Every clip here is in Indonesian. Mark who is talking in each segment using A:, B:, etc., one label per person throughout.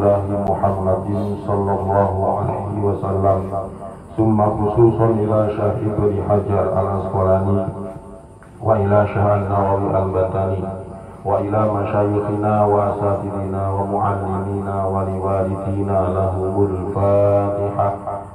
A: الله محمد صلى الله عليه وسلم ثم خصوصا إلى شيخ ابن حجر العسقلاني وإلى شيخ النووي البتاني وإلى مشايخنا وأساتذتنا ومعلمينا ولوالدينا لهم الفاتحة.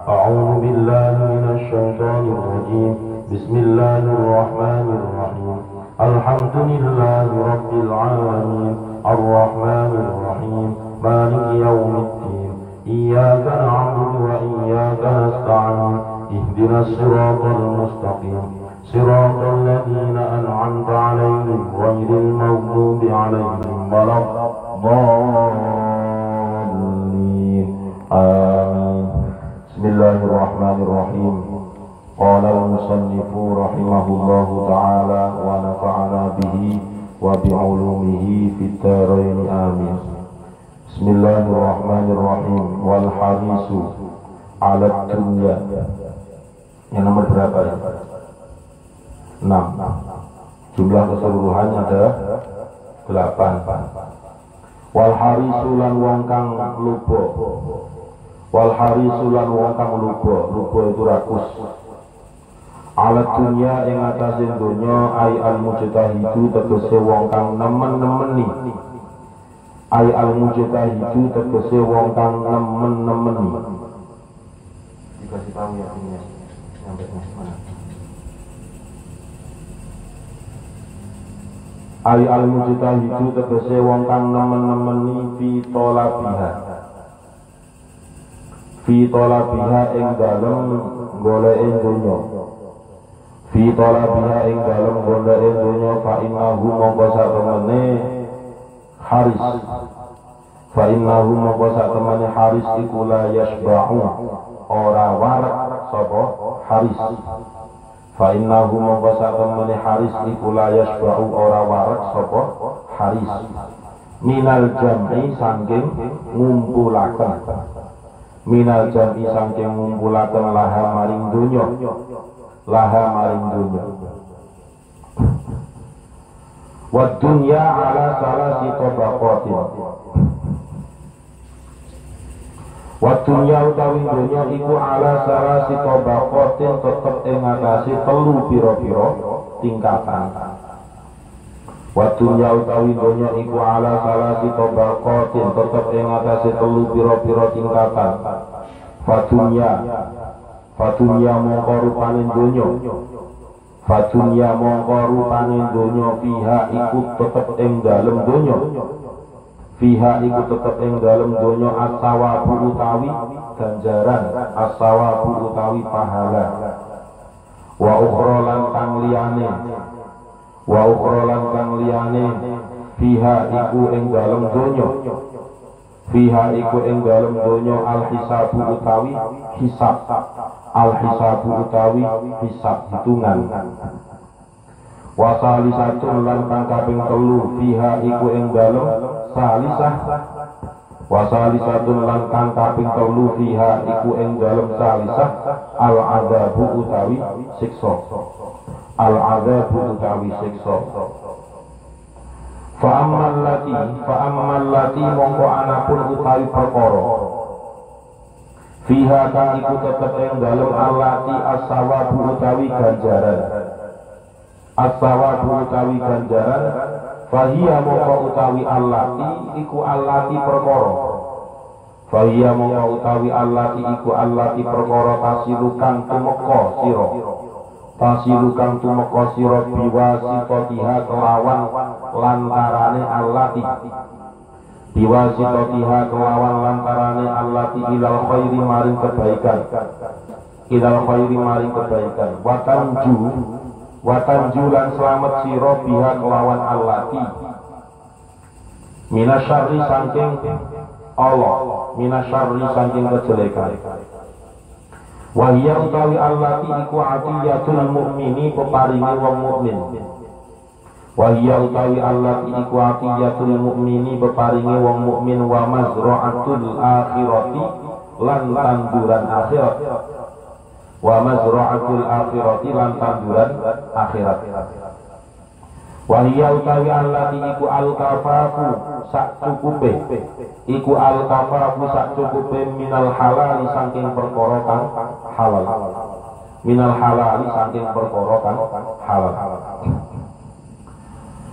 A: أعوذ بالله من الشيطان الرجيم. بسم الله الرحمن الرحيم. الحمد لله رب العالمين الرحمن الرحيم مالك يوم الدين إياك نعبد وإياك نستعين اهدنا الصراط المستقيم صراط الذين أنعمت عليهم غير المغضوب عليهم ولا الضالين آمين. بسم الله الرحمن الرحيم. قال المصنف رحمه الله تعالى ونفعنا به وبعلومه في الدارين آمين. بسم الله الرحمن الرحيم. والحريص على الدنيا. Yang nomor berapa ya? 6. Jumlah keseluruhan ada 8. Wal harisu lan wong kang luba. Wal harisu lan wong kang luba. Luba itu rakus. Alat dunya ing atase donya ai al mujtahidu tegese wong kang nemen-nemeni. Ai al mujtahidu tegese wong kang nemen-nemeni. Dikasih tahu ya ini sampai mana. Ai al mujtahidu tegese wong kang nemen-nemeni fi talabiha. Fi talabiha ing dalem goleke donya. Fi talabiha ing dalem goleke donya fa innahu mongko satemene haris. Fa innahu mongko satemene haris iku la yasba'u ora warak sapa haris. Fa innahu mongko satemene haris iku la yasba'u ora warak sapa haris. Minal jam'i saking ngumpulaken. Minal jam'i saking ngumpulaken laha maring donya. Laha maring dunya. Wa dunya ala salasi tabaqatin. Wa dunya utawi dunya iku ala salasi tabaqatin tetep ing atase telu pira-pira tingkatan. Wa dunya utawi dunya iku ala salasi tabaqatin tetep ing atase telu pira-pira tingkatan. Fadunya mongko rupane donya. Fadunya mongko rupane donya fiha iku tetep ing dalem donya. Fiha iku tetep ing dalem donya as-sawabu utawi ganjaran, as-sawabu utawi pahala. Wa ukhra lan kang liyane. Wa ukhra lan kang liyane fiha iku ing dalem donya. Fiha iku ing dalem donya al-hisabu utawi hisab. Al-hisabu utawi hisab hitungan. Wa salisatun lan kang kaping 3 fiha iku ing dalem salisah. Wa salisatun lan kang kaping 3 fiha iku ing dalem salisah al-adzabu utawi siksa. Al-adzabu utawi siksa. Fa ammal lati mongko anapun utawi perkara fiha kang iku tetep ing dalem allati as-sawabu utawi ganjaran. As-sawabu utawi ganjaran fahiya mongko utawi allati iku allati perkara. Fahiya mongko utawi allati iku allati perkara tasilukan tumeka sira. Tasilukan tumeka sira biwasitatiha kelawan lantarane allati. Biwasitatiha kelawan lantarane allati ilal khairi maring kebaikan. Ilal khairi maring kebaikan. Watanju lan selamat sira biha kelawan allati. Minasyarri saking Allah. Minasyarri saking kejelekan. Wahia utawi allati iku atiyatul mu'mini peparingi wong mukmin. Wahia utawi allati iku atiyatul mu'mini peparingi wong mukmin wa mazra'atul akhirati lan tanduran akhirat. Wa mazra'atul akhirati lan tanduran akhirat. Wahia utawi allati iku al-kafafu sak cukupe, iku al-kafafu sak cukupe minal halali saking perkara kang halal, minal halali saking perkara kang halal.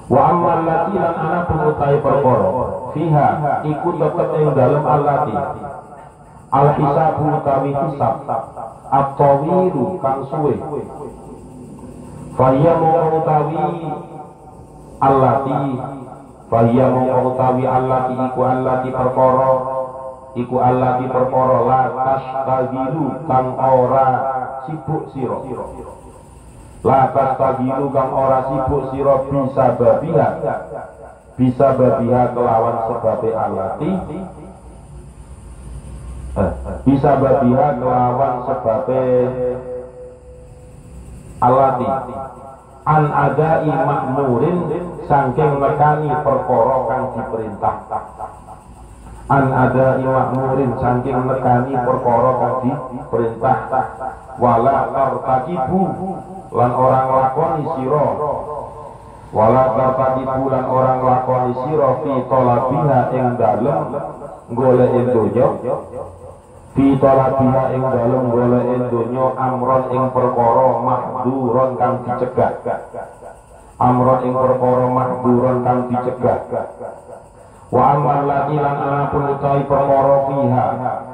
A: Wa ammal lati lan ana punutai perkara fiha iku tetep ing dalem allati al-hisabu utawi hisab at-tawilu kang suwe. Fahia mongko utawi allati fahia mongko utawi allati iku allati perkara iku allati perkara la tastagilu kang ora sibuk sira, la tastagilu kang ora sibuk sira bisa babiha kelawan sebabe allati bisa babiha kelawan sebabe allati an adai makmurin saking nekani perkara kang diperintah, an adai makmurin saking nekani perkara kang diperintah, wala tartakibu lan orang lakoni sira, wala tartakibu lan orang lakoni sira fi talabiha ing dalem golek donya, fi talabiha ing dalem golek donya amron ing perkara mahduron kang dicegah, amron ing perkara mahduron kang dicegah. Wa amal lati lan anapun utawi perkara fiha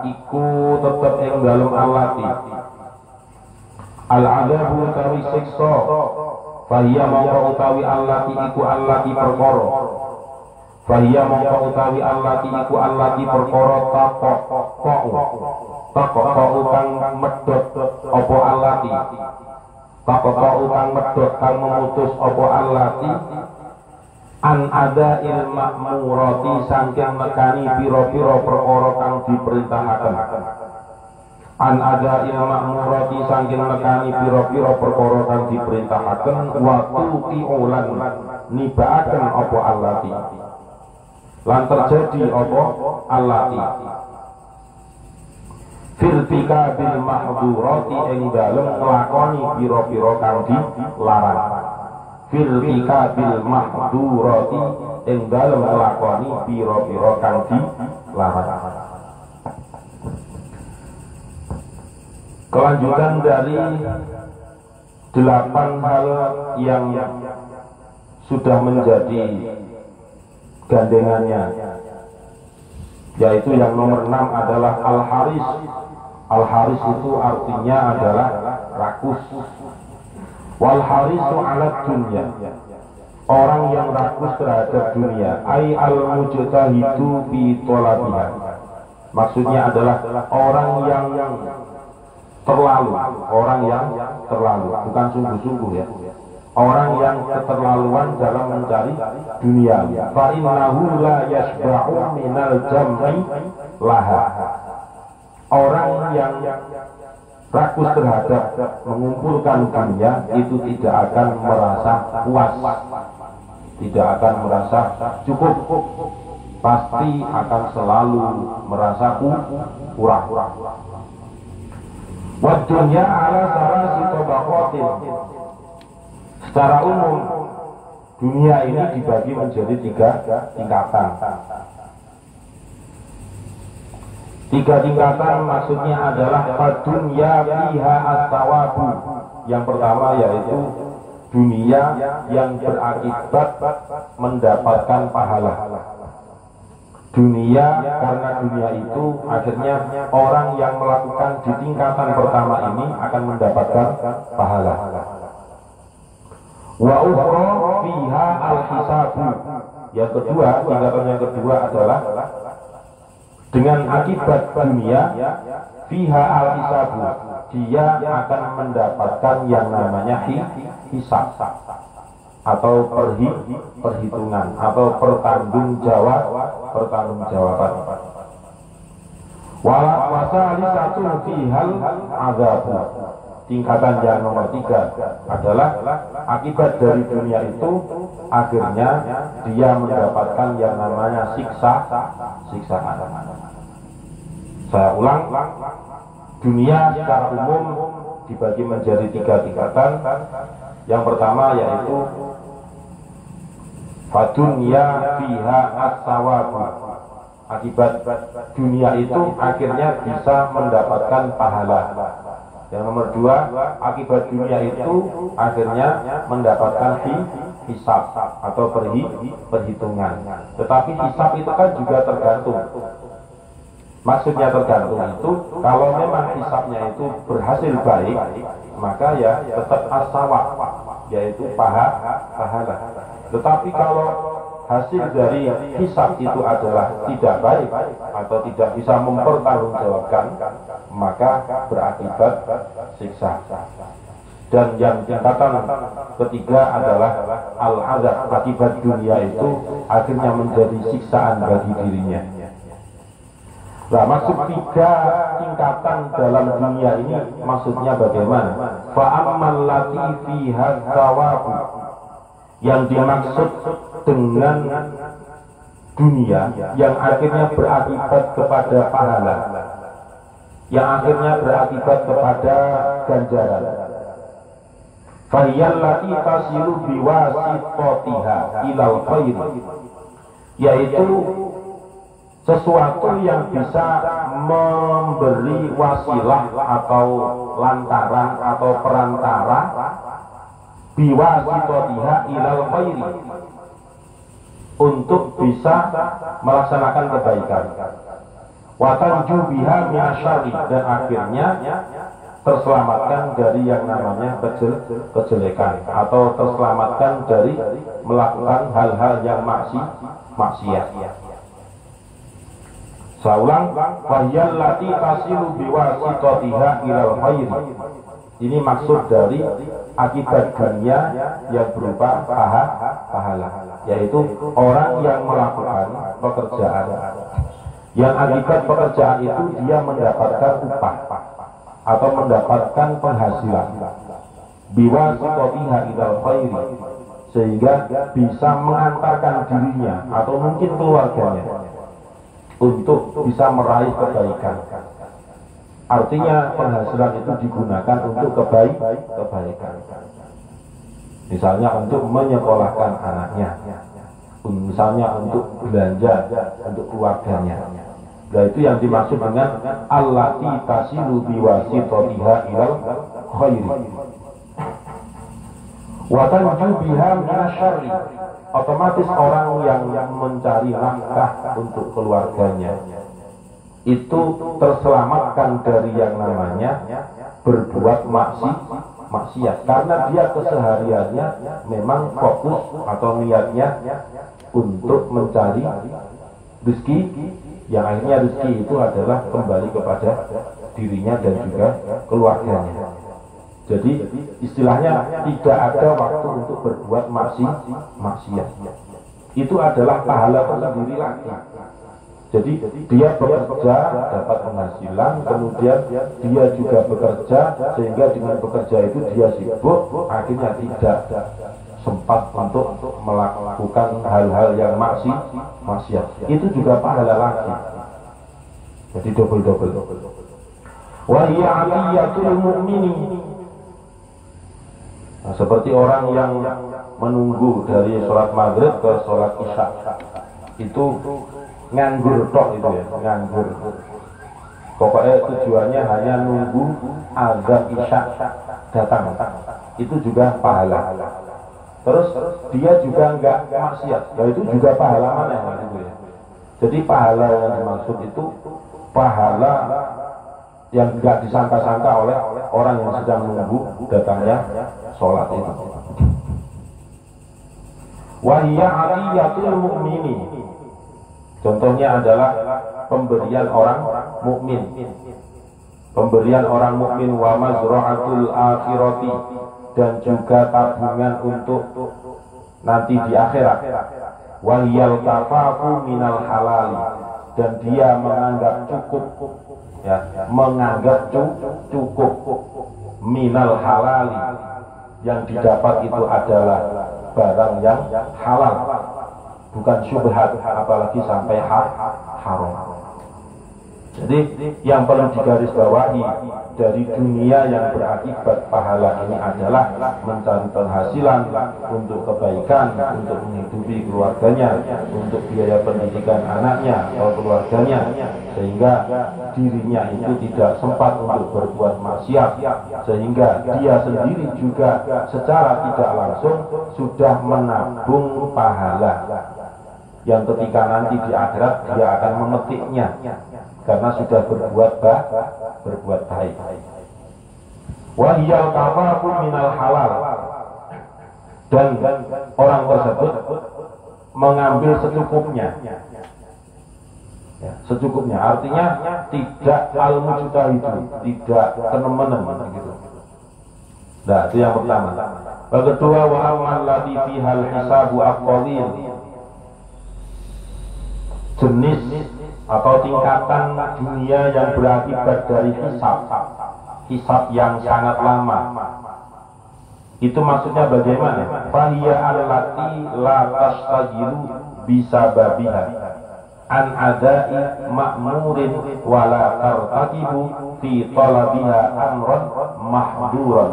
A: iku tetep ing dalem allati al-adabu utawi siksa, fahiya mongko utawi allati iku allati perkara, fahiya mongko utawi allati iku allati perkara taqo kang medhot apa allati, taqo kang medhot kang memutus apa allati an ada ilmakmurati saking nekani pira-pira perkara kang diperintahaken, an ada ilmakmurati saking nekani pira-pira perkara kang diperintahaken, waktu tiulan nibaaken apa allati lan terjadi apa allati firtika bil mahdurati ing dalem nglakoni pira-pira kang dilarang, firtika bil mahdurati ing dalem nglakoni pira-pira kang dilarang. Kelanjutan dari 8 hal yang sudah menjadi gandengannya, yaitu yang nomor 6 adalah al-haris. Al-haris itu artinya adalah rakus. Wal harisu ala dunya, orang yang rakus terhadap dunia, ai al-mujtahidu fi thalabiha, maksudnya adalah orang yang terlalu, orang yang terlalu, bukan sungguh-sungguh ya, orang yang keterlaluan dalam mencari dunia. Fa innahu la yasba'u minal jam'i laha, orang yang rakus terhadap mengumpulkan dunia itu tidak akan merasa puas, tidak akan merasa cukup, pasti akan selalu merasa kurang. Wa dunya ala sarasi tabaqatin, secara umum dunia ini dibagi menjadi 3 tingkatan. 3 tingkatan maksudnya adalah dunya fiha as-sawabu. Yang pertama yaitu dunia yang berakibat mendapatkan pahala. Dunia, karena dunia itu akhirnya orang yang melakukan di tingkatan pertama ini akan mendapatkan pahala. Wa ukhra fiha al-hisabu. Yang kedua, tingkatan yang kedua adalah dengan akibat dunia fiha al-hisabu, dia akan mendapatkan yang namanya hisab atau perhitungan atau pertanggungjawaban. Wasali satu fihal azabu, tingkatan yang nomor 3 adalah akibat dari dunia itu akhirnya dia mendapatkan yang namanya siksaan. Saya ulang, dunia secara umum dibagi menjadi 3 tingkatan. Yang pertama yaitu Fadunya fiha as-sawabu. Akibat dunia itu akhirnya bisa mendapatkan pahala. Yang nomor dua, akibat dunia itu akhirnya mendapatkan hisab atau perhitungan. Tetapi hisab itu kan juga tergantung. Maksudnya tergantung itu, kalau memang hisabnya itu berhasil baik, maka ya tetap as-sawab, yaitu pahala. Tetapi kalau hasil dari hisab itu adalah tidak baik atau tidak bisa mempertanggungjawabkan, maka berakibat siksa. Dan yang tingkatan ketiga adalah al-azab. Akibat dunia itu akhirnya menjadi siksaan bagi dirinya. Nah, maksud tiga tingkatan dalam dunia ini maksudnya bagaimana? Fa'ammal lati fiha thawabu. Yang dimaksud dengan dunia yang akhirnya berakibat kepada pahala, yang akhirnya berakibat kepada ganjaran. Fahiyal lati tasilu biwasitotiha ilal khair, yaitu sesuatu yang bisa memberi wasilah atau lantaran atau perantara biwasitotiha ilal khair, untuk bisa melaksanakan kebaikan. Watanju biha minasyari, dan akhirnya terselamatkan dari yang namanya kejelekan, atau terselamatkan dari melakukan hal-hal yang maksiat. Saya ulang, wahiyal lati tasilu biwasitotiha ilal khair. Ini maksud dari akibat dunia yang berupa pahala, yaitu orang yang melakukan pekerjaan yang akibat pekerjaan itu dia mendapatkan upah atau mendapatkan penghasilan biwasitotiha ilal khairi, sehingga bisa mengantarkan dirinya atau mungkin keluarganya untuk bisa meraih kebaikan. Artinya penghasilan itu digunakan untuk kebaikan. Misalnya untuk menyekolahkan anaknya, misalnya untuk belanja untuk keluarganya. Nah, itu yang dimaksud dengan allati tasilu biwasitotiha ilal khairi. Wa tanju biha minasyarri. Otomatis orang yang mencari nafkah untuk keluarganya itu terselamatkan dari yang namanya berbuat maksiat, karena dia kesehariannya memang fokus atau niatnya untuk mencari rezeki, yang akhirnya rezeki itu adalah kembali kepada dirinya dan juga keluarganya. Jadi istilahnya tidak ada waktu untuk berbuat maksiat. Itu adalah pahala tersendiri lagi. Jadi dia bekerja dapat penghasilan, kemudian dia juga bekerja, sehingga dengan bekerja itu dia sibuk, akhirnya tidak sempat untuk melakukan hal-hal yang maksiat. Itu juga pahala lagi. Jadi double. Wa hiya 'aliyatul mu'mini. Nah, seperti orang yang menunggu dari sholat maghrib ke sholat isya, itu nganggur tok itu ya, nganggur. Pokoknya tujuannya hanya nunggu azan isya datang. Itu juga pahala. Terus dia juga enggak maksiat. Nah, itu juga pahala mana gitu ya. Jadi pahala yang dimaksud itu pahala yang enggak disangka-sangka oleh orang yang sedang menunggu datangnya sholat itu. Wa hiya 'aliyatul mu'mini. Contohnya adalah pemberian orang mukmin. Pemberian orang mukmin wa mazra'atul akhirati, dan juga tabungan untuk nanti di akhirat. Wa hiyal kafafu minal halali, dan dia menganggap cukup, ya, menganggap cukup minal halali, yang didapat itu adalah barang yang halal, bukan syubhat, apalagi sampai haram. Jadi yang perlu digarisbawahi dari dunia yang berakibat pahala ini adalah mencari penghasilan untuk kebaikan, untuk menghidupi keluarganya, untuk biaya pendidikan anaknya atau keluarganya, sehingga dirinya itu tidak sempat untuk berbuat maksiat, sehingga dia sendiri juga secara tidak langsung sudah menabung pahala yang ketika nanti di akhirat dia akan memetiknya karena sudah berbuat baik. Wahiyal kafafu minal halal, dan orang tersebut mengambil secukupnya. Ya, secukupnya artinya tidak al-mujtahidu, tidak kenemenem gitu. Nah, itu yang pertama. Yang kedua, wa amman ladzi fihal hisabu aqwalin, jenis atau tingkatan dunia yang berakibat dari hisab yang sangat lama. Itu maksudnya bagaimana? Fahiya allati la tastajilu bisababiha an adai ma'murin wala tartaqibu fi talabiha amran mahduran.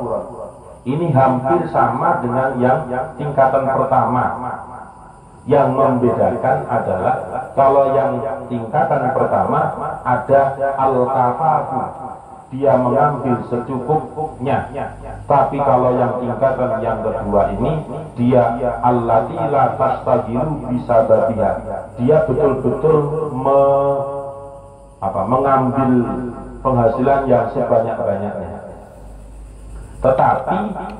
A: Ini hampir sama dengan yang tingkatan pertama. Yang membedakan adalah kalau yang tingkatan pertama ada al-kafafu, dia mengambil secukupnya. Tapi kalau yang tingkatan yang kedua ini dia allati la tastajilu bisababiha, dia betul-betul mengambil penghasilan yang sebanyak-banyaknya. Tetapi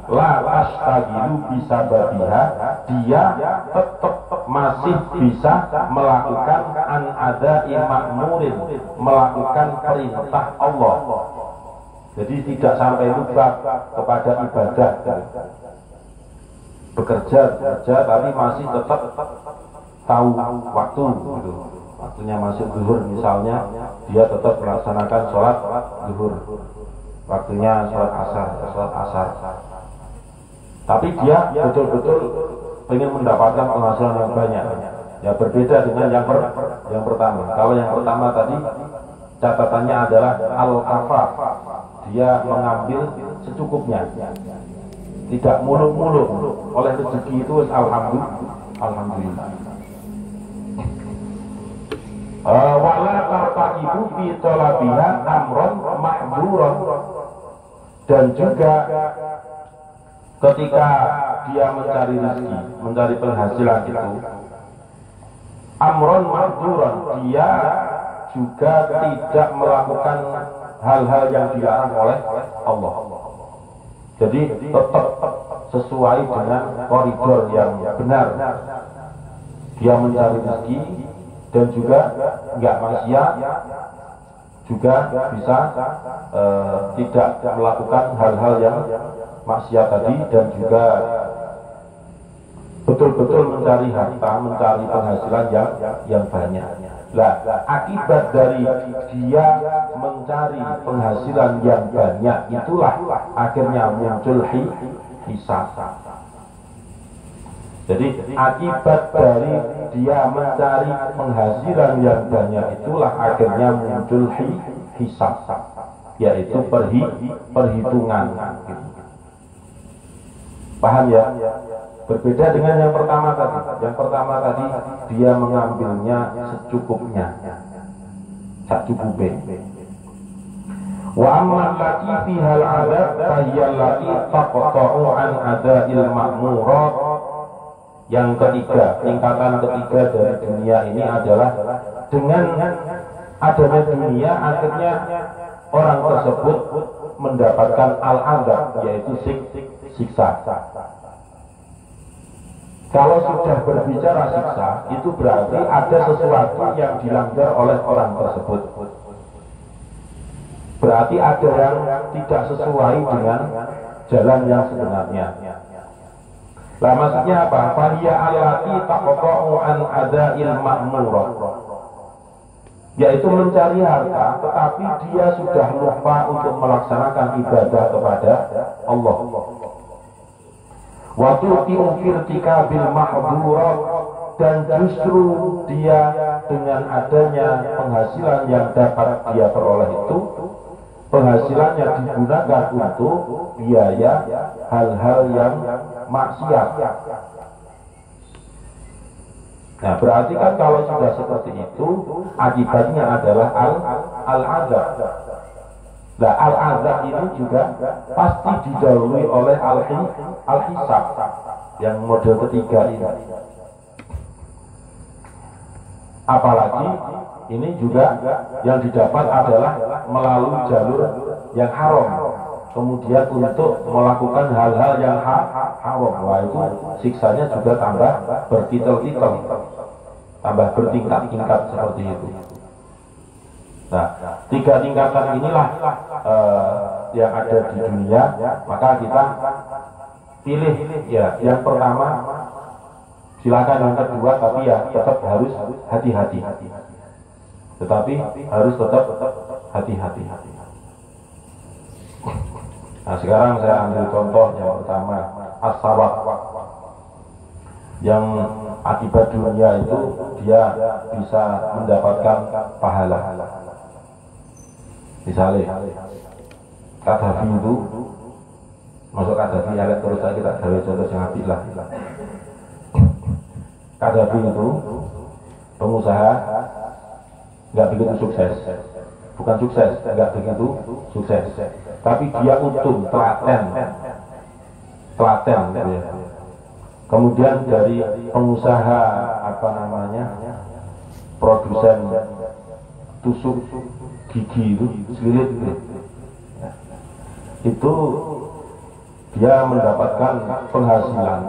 A: la tastajilu bisababiha, dia tetap masih bisa melakukan an adai ma'murin, melakukan perintah Allah. Jadi tidak sampai lupa kepada ibadah, bekerja tapi masih tetap tahu waktu gitu. Waktunya masih zuhur misalnya, dia tetap melaksanakan sholat zuhur. Waktunya sholat asar. Tapi dia betul-betul ingin mendapatkan penghasilan yang banyak. Ya, berbeda dengan yang pertama. Kalau yang pertama tadi catatannya adalah al-kafaf, dia mengambil secukupnya, tidak muluk-muluk. Oleh rezeki itu alhamdulillah. Wala tartaqibu fi talabiha amron mahduran, dan juga ketika dia mencari rezeki, mencari penghasilan itu amron mahduran, dia juga tidak melakukan hal-hal yang dilarang oleh Allah. Jadi tetap sesuai dengan koridor yang benar. Dia mencari rezeki dan juga enggak maksiat, juga bisa tidak melakukan hal-hal yang maksiat tadi, dan juga betul-betul mencari harta, mencari penghasilan yang banyak. Lah, akibat dari dia mencari penghasilan yang banyak itulah akhirnya muncul hisab. Jadi akibat dari dia mencari penghasilan yang banyak itulah akhirnya muncul hisab, yaitu perhitungan. Paham ya? Berbeda dengan yang pertama tadi. Yang pertama tadi dia mengambilnya secukupnya, secukupnya. Wa amman lati fihal adab fahiyal lati taqta'u an ada'il ma'murat. Yang ketiga, tingkatan ketiga dari dunia ini adalah dengan adanya dunia akhirnya orang tersebut mendapatkan al-adab, yaitu siksa. Kalau sudah berbicara siksa, itu berarti ada sesuatu yang dilanggar oleh orang tersebut. Berarti ada yang tidak sesuai dengan jalan yang sebenarnya. Lah, maksudnya apa? Fahiya allati taqta'u an ada'il ma'murat, yaitu mencari harta tetapi dia sudah lupa untuk melaksanakan ibadah kepada Allah. Wa tu'ti'u firtikabil mahdurat, dan justru dia dengan adanya penghasilan yang dapat dia peroleh itu, penghasilannya digunakan untuk biaya hal-hal yang maksiat. Nah, berarti kan kalau sudah seperti itu, akibatnya adalah al-azab. Nah, al-azab ini juga pasti didahului oleh al-hisab yang model ketiga ini. Apalagi ini juga yang didapat adalah melalui jalur yang haram, kemudian untuk melakukan hal-hal yang haram. Wah, itu siksanya juga tambah berkital-kital, tambah bertingkat-tingkat seperti itu. Nah, tiga tingkatan inilah yang ada di dunia. Maka kita pilih ya yang pertama, silakan yang kedua, tapi ya tetap harus hati-hati. Tetapi harus tetap hati-hati. Nah, sekarang saya ambil contoh yang pertama, as-sawab. Yang akibat dunia itu dia bisa mendapatkan pahala. Misalnya Qaddafi itu, masuk Qaddafi ya, terus saya kita gawe contoh yang habis lah. Qaddafi itu pengusaha nggak begitu sukses, bukan sukses, nggak begitu sukses, tapi dia untung, telaten gitu ya. Kemudian dari pengusaha produsen tusuk gigi itu, selilit itu dia mendapatkan penghasilan.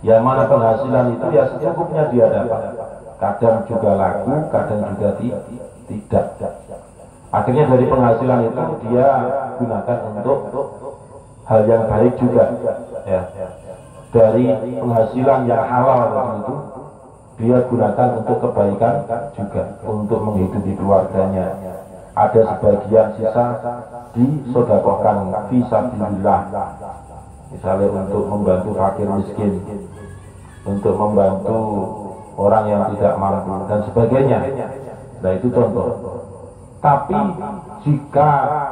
A: Yang mana penghasilan itu ya secukupnya dia dapat. Kadang juga laku, kadang juga tidak. Akhirnya dari penghasilan itu dia gunakan untuk hal yang baik juga. Ya. Dari penghasilan yang halal itu dia gunakan untuk kebaikan juga, untuk menghidupi keluarganya. Ada sebagian sisa disedekahkan fi sabilillah, misalnya untuk membantu fakir miskin, untuk membantu orang yang tidak mampu dan sebagainya. Nah, itu contoh. Tapi jika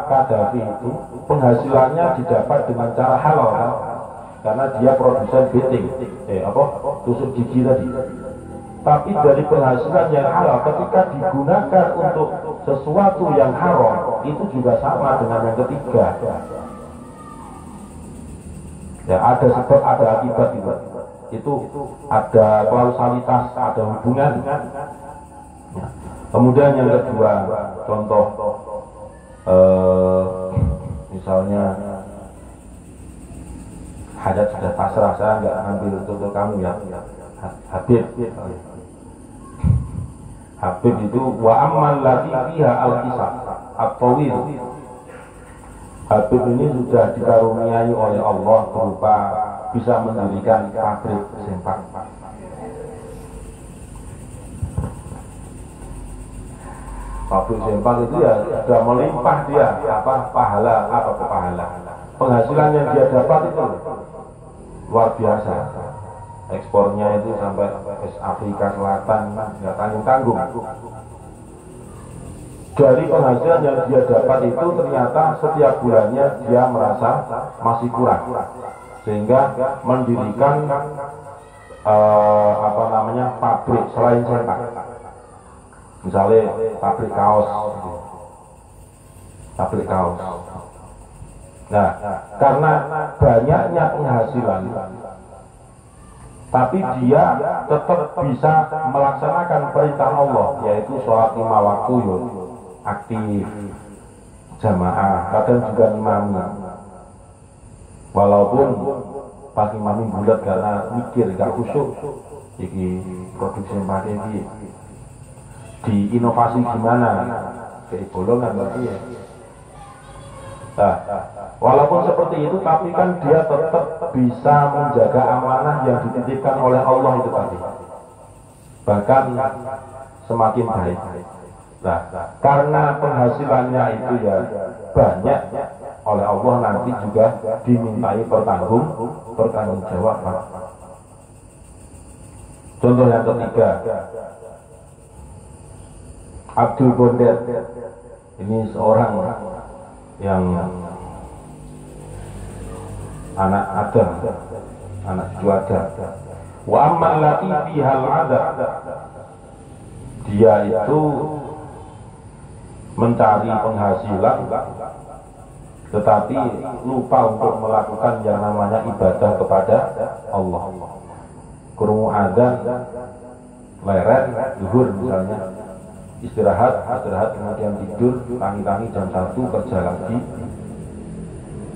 A: Qaddafi itu penghasilannya didapat dengan cara halal kan? Karena dia produsen beting, tusuk gigi tadi. Tapi dari penghasilan yang halal, ketika digunakan untuk sesuatu yang haram, itu juga sama dengan yang ketiga. Ya, ada sebab, ada akibat itu. Itu ada kausalitas, ada hubungan. Ya. Kemudian yang kedua, contoh misalnya hajat sudah pasrah, saya nggak ngambil contoh kamu ya. Habib itu wa amman ladhi fiha al-hisab at-tawil. Habib ini sudah dikaruniai oleh Allah berupa bisa mendirikan pabrik sempak. Pabrik sempak itu ya sudah melimpah dia pahala. Penghasilan yang dia dapat itu luar biasa. Ekspornya itu sampai ke Afrika Selatan, nggak tanggung-tanggung. Dari penghasilan yang dia dapat itu ternyata setiap bulannya dia merasa masih kurang, sehingga mendirikan pabrik selain sempak. Misalnya pabrik kaos. Nah, karena banyaknya penghasilan, tapi dia tetap bisa melaksanakan perintah Allah, yaitu sholat 5 waktu, aktif, jamaah, kadang juga imami. Walaupun pas imami bulat karena mikir gak khusyuk, jadi produksi sempak ini diinovasi gimana, kayak bolongan berarti ya. Nah, walaupun seperti itu, tapi kan dia tetap bisa menjaga amanah yang dititipkan oleh Allah itu tadi. Bahkan semakin baik. Nah, karena penghasilannya itu ya banyak, oleh Allah nanti juga dimintai pertanggungjawaban. Contoh yang ketiga, Abdul Bondet ini seorang yang anak Adam, anak cucu Adam. Wa amman lati fihal adab, dia itu mencari penghasilan tetapi lupa untuk melakukan yang namanya ibadah kepada Allah. Krungu adzan leret zuhur misalnya, istirahat kemudian tidur, tangi-tangi jam 1 kerja lagi,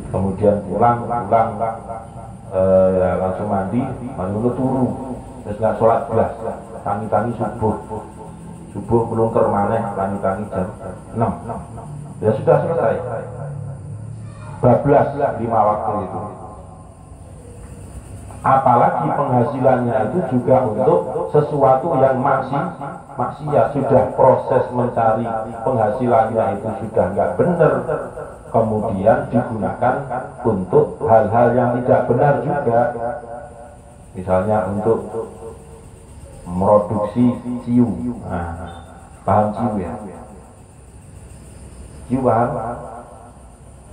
A: kemudian pulang ya langsung mandi turu, terus nggak sholat belas, tangi-tangi subuh melungker maneh, tangi-tangi jam 6, ya sudah selesai, bablas 5 waktu itu. Apalagi penghasilannya itu juga untuk sesuatu yang maksiat, sudah proses mencari penghasilannya itu sudah nggak benar, kemudian digunakan untuk hal-hal yang tidak benar juga, misalnya untuk memproduksi ciu. Nah, paham ciu ya? Ciu paham?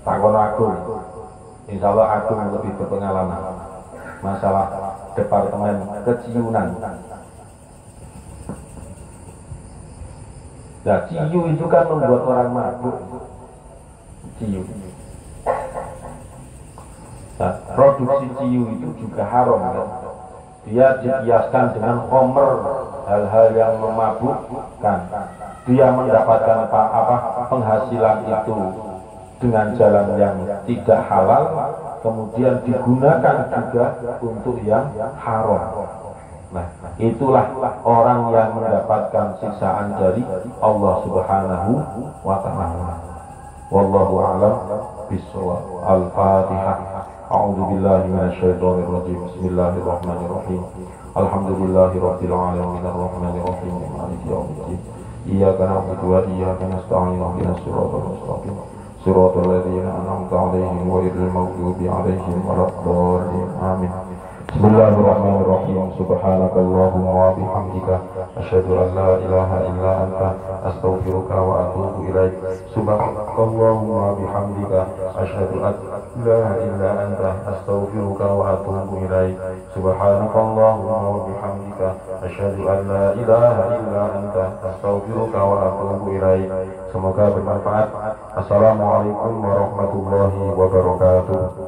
A: Takon aku, insya Allah aku lebih berpengalaman masalah departemen keciunan. Nah, ciu itu kan membuat orang mabuk. Ciu. Nah, produksi ciu itu juga haram kan? Dia dikiaskan dengan khomer, hal-hal yang memabukkan. Dia mendapatkan penghasilan itu dengan jalan yang tidak halal, kemudian digunakan juga untuk yang haram. Nah, itulah orang yang mendapatkan siksaan dari Allah Subhanahu wa ta'ala. Wallahu a'lam bishawab. Al-Fatihah. A'udzu billahi minasyaitonir rajim. Bismillahirrahmanirrahim. Alhamdulillahirabbil alamin arrahmanir rahim maliki yaumiddin. Iyyaka na'budu wa iyyaka nasta'in ihdinas siratal mustaqim. Siratal ladzina an'amta 'alaihim ghairil maghdubi 'alaihim waladdallin. Amin. Bismillahirrahmanirrahim. Subhanakallahumma wa bihamdika asyhadu an la ilaha illa anta astaghfiruka wa atubu ilaik. Subhanakallahumma wa bihamdika asyhadu an la ilaha illa anta astaghfiruka wa atubu ilaik. Subhanakallahumma wa bihamdika asyhadu an la ilaha illa anta astaghfiruka wa atubu ilaik. Semoga bermanfaat. Assalamualaikum warahmatullahi wabarakatuh.